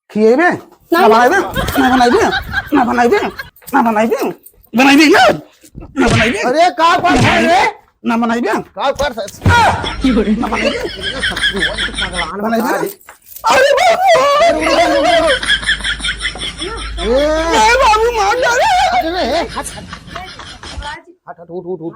खिएबे ना बनाइबे ना बनाइबे ना बनाइबे ना बनाइबे बनाइबे ना बनाइबे। अरे का कर रे ना बनाइबे का कर ना बनाइबे बनाइबे। अरे बाबू मार डाले। अरे हट उठ उठ उठ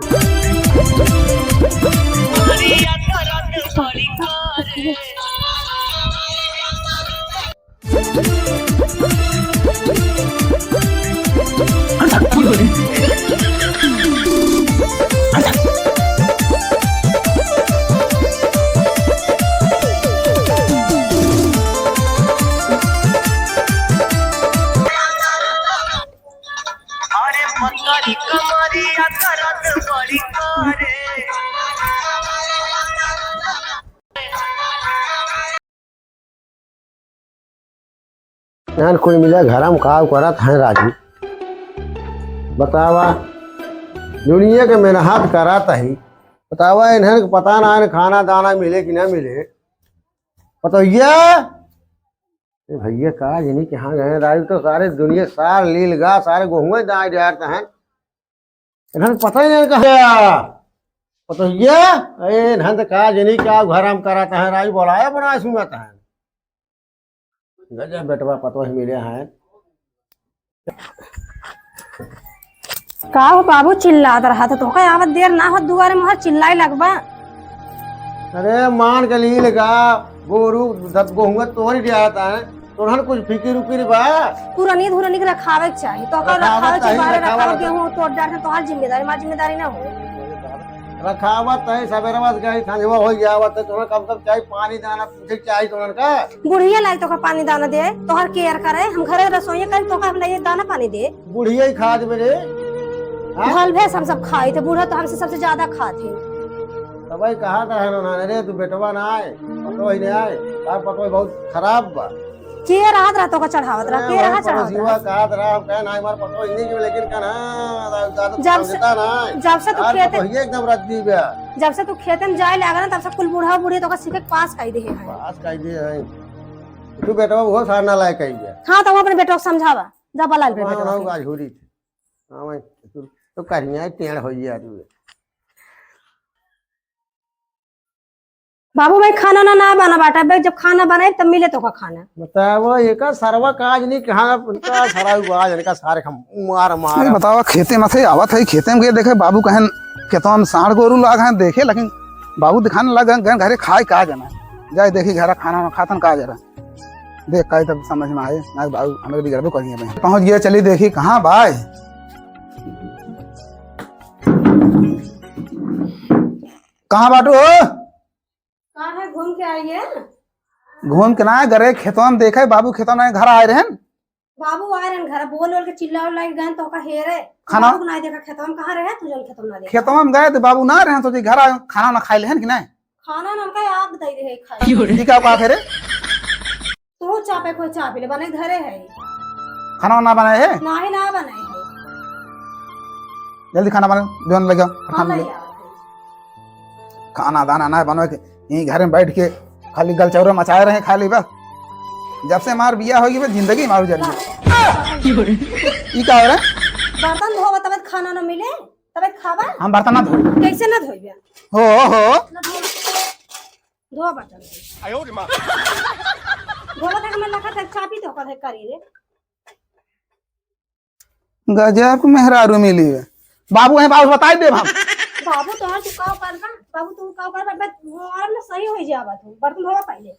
यार कोई मिला घर में काम करत है राजू बतावा दुनिया के मेहनत करत है बतावा इन्हें पता ना है खाना दाना मिले कि ना मिले बताइए भैया का जिन्हीं के यहाँ गए राजू तो सारे दुनिया सार लील गा सारे गेहूँ दाए जाते हैं इन्हें पता ही नहीं कहा बताइए अरे इन्हें तो कहा जिन्हीं क्या घर में कराता है राजू बोलाया बनाया सुनाता है गजब बेटवा पतो ही मिले हैं का हो बाबू चिल्लात रहा था तो का आवत देर ना हो दुआरे मोहर चिल्लाई लगबा। अरे मान के लिए लगा गोरू दत गोहुआ तोहरी जाता है तोहर कुछ फिकिर उकिर बा पुरानी धुरानी के रखावे के चाहिए तो का रखावे के बारे रखावे गेहूं तोड़ डाल है तोहार जिम्मेदारी मां जिम्मेदारी ना हो रखावत है सवेरे बाद गई संजवा हो जावत है तोहर कब तक चाहिए पानी दाना पूछे चाहिए तोहर का बुढ़िया लाई तो का पानी दाना दे तोहर केयर करे हम घरे रसोई कर तो का ले दाना पानी दे बुढ़िया ही खा देबे रे भल भैंस हम सब खाई थे बूढ़ा तो हमसे सबसे ज्यादा खाते तबई कहा था ना रे तू बेटवा ना आए पतो ही नहीं आए तार पतो बहुत खराब बा के रात रातों का चढ़ावत रहा के रहा चढ़ावत जीवा कहा रहा हम कहे ना हमार पतो ही नहीं कि लेकिन का ना जब से तू खेते एकदम रद्दी बा जब से तू खेते में जाए लागा ना तब से कुल बूढ़ा बूढ़ी तो का सीखे पास काई दे है पास काई दे है तू बेटवा वो सारना लायक कही गया हां तो अपने बेटो को समझावा जा बलाल बेटा बेटा ना आज होरी हां मैं तो करिया टेढ़ हो गया तू बाबू भाई खाना ना बना बाटा भाई जब खाना बनाए तब मिले तो का खाना बताओ एक सरवा काज नहीं कहां उनका सारा बाज इनका सारे हम मार मार बतावा खेते में थे आवत है खेते में देखे बाबू कहन खेतों में साढ़ गोरू लाग हैं देखे लेकिन बाबू दिखाने लग गए घरे खाए का जाना जाए देखी घर खाना खातन का जरा देख का तब समझ में आए ना बाबू हमें बिगड़बो करिए पहुंच गया चली देखी कहाँ भाई कहाँ बाटू कहाँ है घूम के आइए घूम के ना गरे खेतों में देखे बाबू खेतों में घर आए रहे बाबू आए रहे घर बोल के चिल्ला उल्ला के गए तो का हेरे खाना बाबू ना देखा खेतों में कहाँ रहे तू जल खेतों में ना देखा खेतों में गए तो बाबू ना रहे तो घर आए खाना ना खाए लेहन कि नहीं खाना ना का आप बताई दे खाए ठीक है का फेरे तो चापे कोई चापे ले बने घरे है खाना ना बनाए है ना ही ना बनाए है जल्दी खाना बना जोन लगा खाना खाना दाना ना बनो के यहीं घर में बैठ के खाली गलचौरे मचाए रहे खाली बस जब से मार बिया होगी बस जिंदगी मारू जरी ई का हो रहा बर्तन धोवा तब खाना ना मिले तब खावा हम बर्तन ना धो कैसे ना धोइबे हो धो बर्तन आयो रे मां धोवा तक मैं लखा तक चापी तो कर करी रे गजब मेहरारू मिली है बाबू है बाबू बताई दे हम बाबू तोहर तू का कर का बाबू तू का कर बस और ना सही हो जावा तू बर्तन धोवा पहले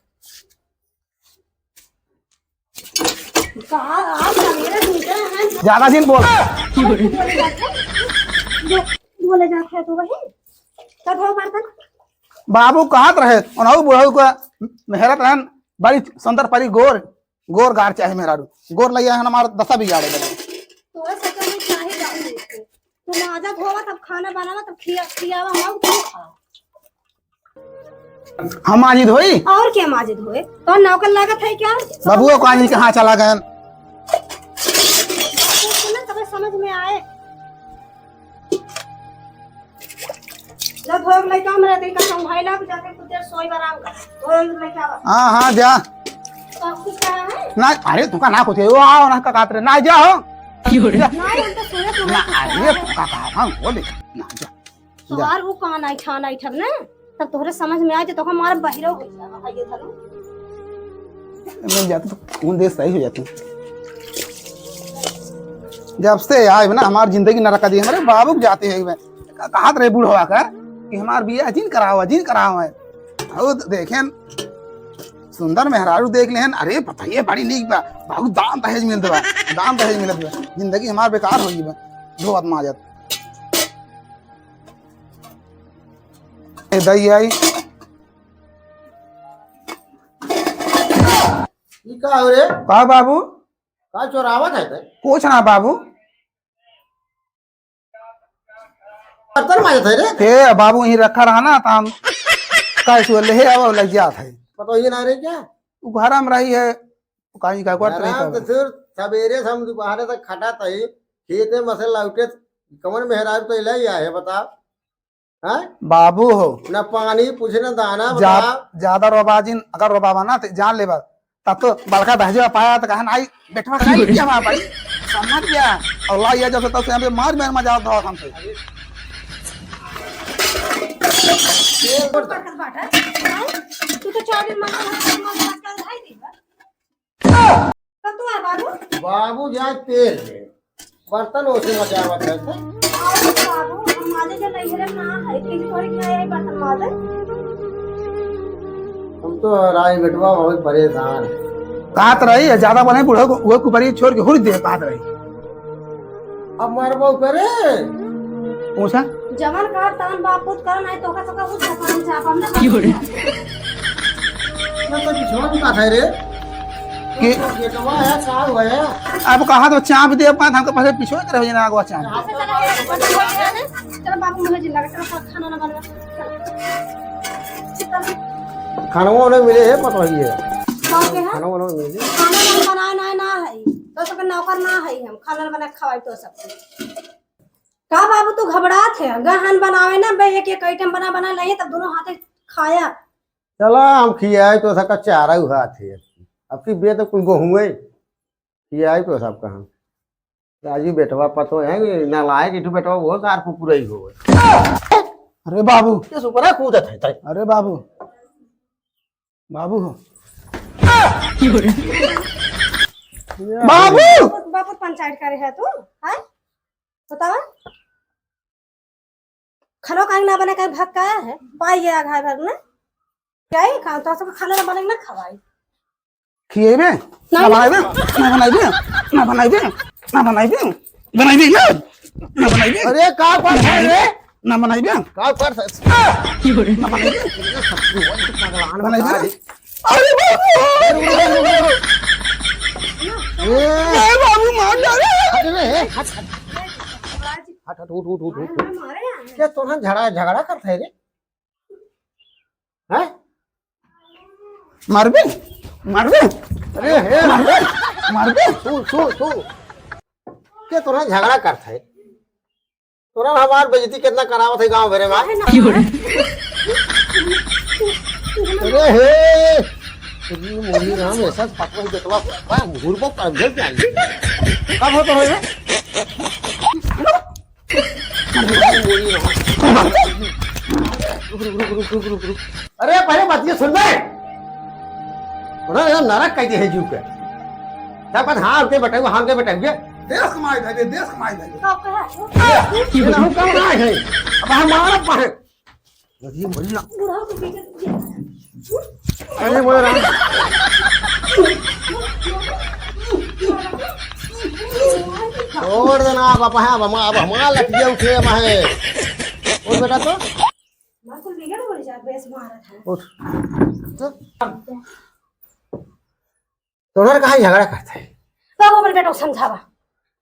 कहा आप मेरे दूसरे हैं ज्यादा दिन बोल बोले जाते हैं तो वही तब धो बर्तन बाबू कहाँ रहे उन्होंने बुढ़ऊ का मेहरत रहन बड़ी सुंदर परी गोर गोर गार चाहे मेहरारू गोर लैया है हमारा दशा बिगाड़े तो ऐसा करनी चाहिए जाऊंगी तुम आजा धोवा तब खाना बनावा तब खियावा हम तू खा हम आज धोई और क्या माजिद हुए तो नौकर लागत है क्या बाबू को आज कहाँ चला गए तब समझ में आए जब भोग लेके हम रहते का संभाइला जाके कुछ देर सोई आराम कर और लेके आवा हाँ हाँ जा तो कुछ कहा है ना अरे तुका ना कुछ वो आओ ना का कातरे ना जाओ जा ना हम तो सोए तो ना अरे तुका का हां वो देख ना जा तोहार वो कान आई ठान आई ठब ना तब तोहरे समझ में आ जाए तो हमारा बहिरो हो जाए आइए धरो मैं जाता तो खून दे सही हो जाती जब से आए ना हमारी जिंदगी नरक दी हमारे बाबू जाते हैं कहा रहे बूढ़वा का कि हमार बिया जिन कराओ है और देखें सुंदर मेहरारू देख लेन अरे बताइए बड़ी नीक बा बाबू दाम दहेज मिलत बा जिंदगी हमार बेकार होई बा दो आदमी आ जात ए दई आई ई का हो रे का बाबू का चोरावत है ते कुछ ना बाबू बर्तन माजत है रे ते बाबू यहीं रखा रहा ना तो हम कैसे ले अब लग जात है पता ये ना रे क्या वो घर में रही है कहीं का करत आराम रही से फिर सवेरे से हम दोपहर तक खटा तई खेते मसल लौटे कमर में हेरार तो ले आए बता हैं बाबू हो ना पानी पूछे ना दाना जा, बता ज्यादा रोबाजिन अगर रोबाबा ना तो जान लेबा तब तो बड़का दहजवा पाया तो कहन आई बेटवा खाई क्या वहां भाई समझ गया और ला ये जब तक से मार मार मजा आता हमसे बरकत बाटा तू तो 4 दिन मार कर आई दी बा कब तू आ बाबू बाबू जाए तेल ले बर्तन ओसे मजावत है ते आओ बाबू हम माजे जो नहीं है ना है कि थोड़ी क्या है बर्तन माजे हम तो राय बेटवा बहुत परेशान है कहत रही है ज्यादा बने बूढ़ो को वो कुबरी छोड़ के हुर दे कहत रही अब मरबो करे पूछा जवन का तन बापूत कर नहीं तो का सका कुछ काम चाप हमने मैं तो छोड़ का था रे कि बेटवा है का हुआ है अब कहा तो चाप दे पात हमके पास पीछे करे ना आगवा चाप चलो बाबू मुझे जिला चलो खाना ना बनवा खाना वाला मिले है पता ही है कौन के है खाना वाला मिले खाना बनाए ना है तो सब नौकर ना है हम खाना बना खवाई तो सब का बाबू तू घबरात है गहन बनावे ना बे एक आइटम बना लिए तब दोनों हाथे खाया चला हम खियाए तो सका चारा हुआ थे अब की बे तो कुल गहुए खियाए तो सब कहा राजू बेटवा पतो है ना लाए कि बेटवा वो कार पूरा ही हो अरे बाबू ये सुपरा कूदत है अरे बाबू बाबू हो बाबू बाबू पंचायत करे है तू है बताओ खाना काहे ना बने का भाग का है पाई गया घाय भर ना क्या है खा तो सब खाना ना बने ना खवाई खिएबे ना बनाइबे ना बनाइबे अरे का पर है रे ना बनाइबे का पर ना बनाइबे अरे बाबू मार डाले हट उठ मारे क्या तोहन झगड़ा करता है रे हैं मारबे अरे हे मारबे तू क्या तोहन झगड़ा करता है तोरा हमार बेइज्जती कितना करावत है गांव भरे में अरे हे तेरी मोरी राम ऐसा पकड़ बेटवा घुरबो कर दे क्या कब हो तो है रुक। अरे पहले बात ये सुन बे थोड़ा नरक कहते हैं जीव के तब हाँ के बेटे हाँ के बेटे देश कमाई दे का है ये हम कब ना है अब हम मार पाए ये मोरी बुढ़ा को पीछे अरे मोरे राम छोड़ देना बापा है अब हमारा लटिया उठे माहे और बेटा तो बिल्कुल बिगड़ हो जा बेस मारा था उठ तोहर कहाँ झगड़ा करता है बाबू बोल बेटा समझावा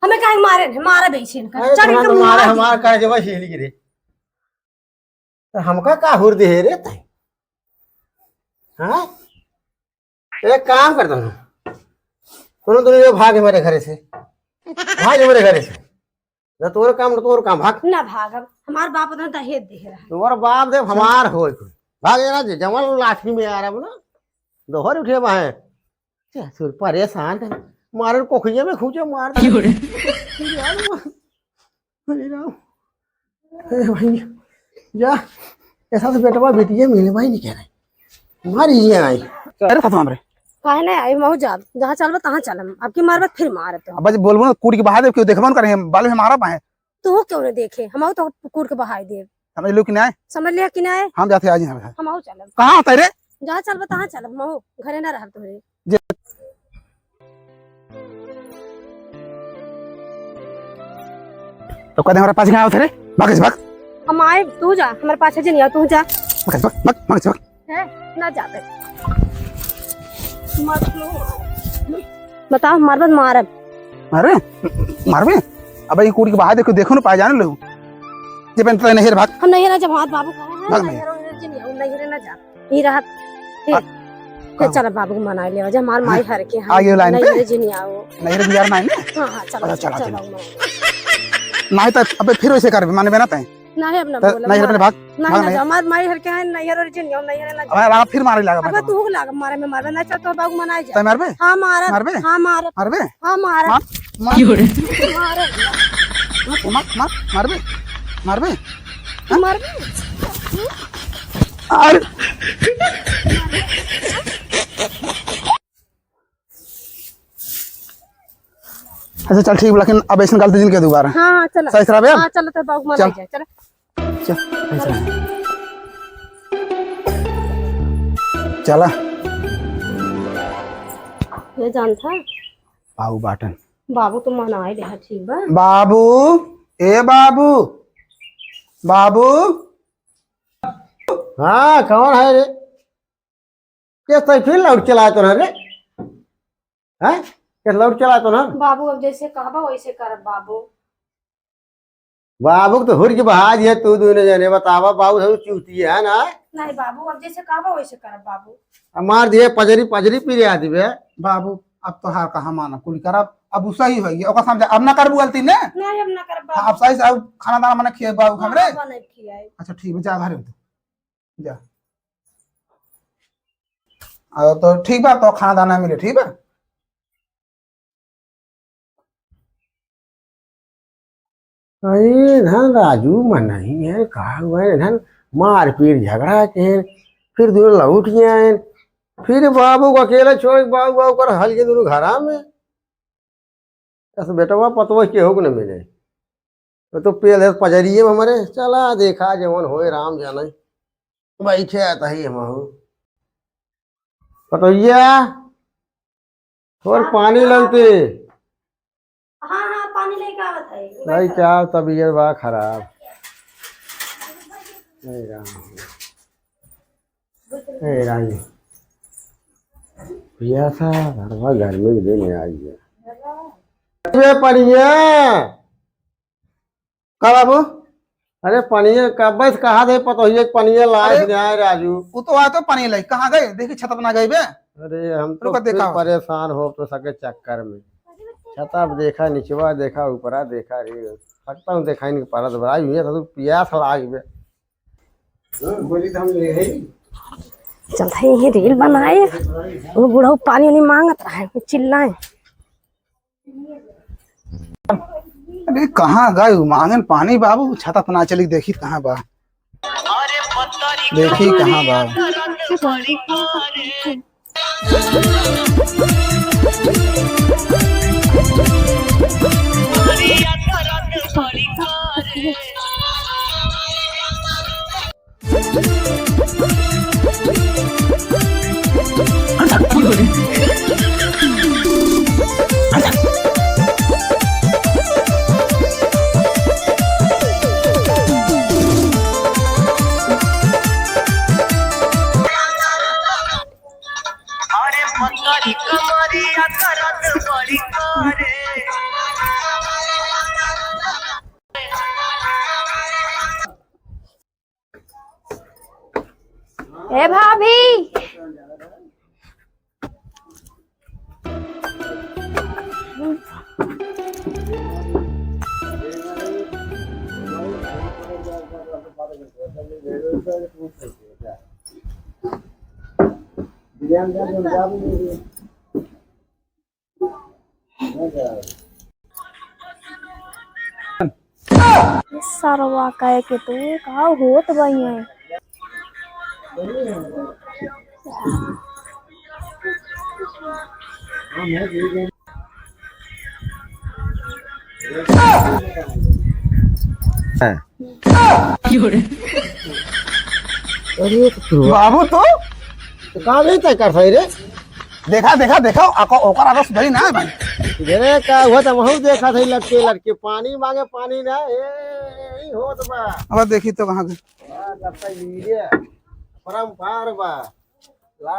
हमें काहे मारे बेचीन कर चढ़ के तुम्हारे हमार का जब हिल गिरे तो हमका का हुर दे रे तई हाँ एक काम करता हूँ दोनों भाग मेरे घरे से मेरे घरे से ना तोर काम भाग ना भागब हमार बाप उधर दहेज दे रहा है तुम्हारा बाप दे हमार हो भाग ना जमल लाठी में आ रहा ना दोहर उठे वहां ससुर परेशान कर मारे कोखिया में खूंचे मार भाई जा ऐसा तो बेटवा बेटिया मिले भाई नहीं कह रहे मारी ये आई अरे खत्म हमरे काहे नहीं आई महू जा जहाँ चलबो तहाँ चलम अब की मारबत फिर मार तो अब बोलबो ना कूट के बहा दे क्यों देखबो करे बाल में मारा पाए तू क्यों नहीं देखे हम तो कूट के बहाई दे समझ लो कि नहीं समझ लिया कि नहीं हम जाते आज हम हम चलम कहां होता रे जहाँ चलबो तहाँ चलम महू घरे ना रह तोरे तो कहते हमारे पास गया थे रे भाग भाग हम आए तू जा हमारे पास है नहीं तू जा भाग भाग भाग भाग है ना जाते मत लो बताओ मारबत मारब मारे मारबे अब ये कूट के बहा दे क्यों देखो ना पाए जाने लो जे पेन तो नहीं रे भाग हम नहीं ना जब हाथ बाबू कहे भाग हैं नहीं। नहीं ना जा ही रहा चल बाबू को मना ले जा मार माई हर के आगे लाइन पे नहीं जी नहीं आओ नहीं रे गुजार नहीं ने हां हां चलो चला चलो नहीं तो अबे फिर वैसे कर माने बेना तय नहीं अब ना तो बोला नहीं रे भाग नहीं ना जा मार माई हर के है नहीं और जी नहीं नहीं ना जा अब फिर मारे लगा अब तू लाग मारे में मारबे ना चल तो बाबू मना जा तय मारबे हां मार मारबे हां मार मारबे हां मार मार मारबे मारबे मार अरे अच्छा चल ठीक लेकिन अब ऐसा गलती दिन के दोबारा हां चल सही खराब है हां चल तो बाबू मना जा चल चल ऐसा चला ये जान था बाबू बाटन बाबू तो मना आई रहा ठीक बा बाबू ए बाबू बाबू हाँ कौन है रे क्या फिर लाउड चलाए तो ना रे हैं क्या लाउड चलाए तो ना बाबू अब जैसे कहबा वैसे करब बाबू बाबू को तो हुर की बहा दिया तू दूने जाने बतावा बाबू सब चूती है ना नहीं बाबू अब जैसे कहबा वैसे करब बाबू अब मार दिए पजरी पजरी पी आदि बे बाबू अब तो हार कहा माना कुल करब अब उसा ही होगी ओका समझ अब ना करबू गलती ने नहीं अब ना करब अब बाबू सही से अब खाना दाना मने खिए बाबू हमरे बाबा नहीं खियाए अच्छा ठीक है जा घरे तू जा अब तो ठीक बा तो खाना दाना मिले ठीक बा अरे धन राजू मन नहीं है कहा हुआ है धन मार पीट झगड़ा के फिर दोनों लौट गए फिर बाबू को अकेला छोड़ बाबू बाबू कर हल के दोनों घरा में ऐसा बेटवा पतवा के हो न मिले तो पेल है पजरिए में हमारे चला देखा जवन होए राम जाने बैठे आता ही हम पतोइया और पानी लगते हाँ हाँ पानी लेके आवत है भाई क्या तबीयत बा खराब नहीं राम ए रानी पिया था घरवा गर्मी के दिन आई है पनिया का बाबू अरे पनिया कब बस कहा थे पतोहिए पनिया लाए थे राजू वो तो आए तो पानी लाई कहाँ गए देखी छत बना गई बे अरे हम तो रुको देखा फिर परेशान हो तो सके चक्कर में छता देखा निचवा देखा ऊपरा देखा रे सकता हूँ देखा इनकी परत भराई हुई है तो प्यास लाग बे बोली तो हम ले है चलता है ये रील बनाए वो बूढ़ा पानी नहीं मांगत रहा है चिल्लाए अरे कहाँ गए मांगन पानी बाबू छत अपना चली देखी कहाँ बा देखी कहाँ बा ए भाभी सरवा कहे के तू का होत बई है। अरे बाबू तो कहाँ नहीं तय कर सही रे। देखा देखा देखा ओकर आदत सुधरी ना है भाई। रे का हुआ तो वहू देखा था लड़के लड़के पानी मांगे पानी ना ए होत बा। अब देखी तो कहाँ गई। लगता है लीजिए परम्पार बा।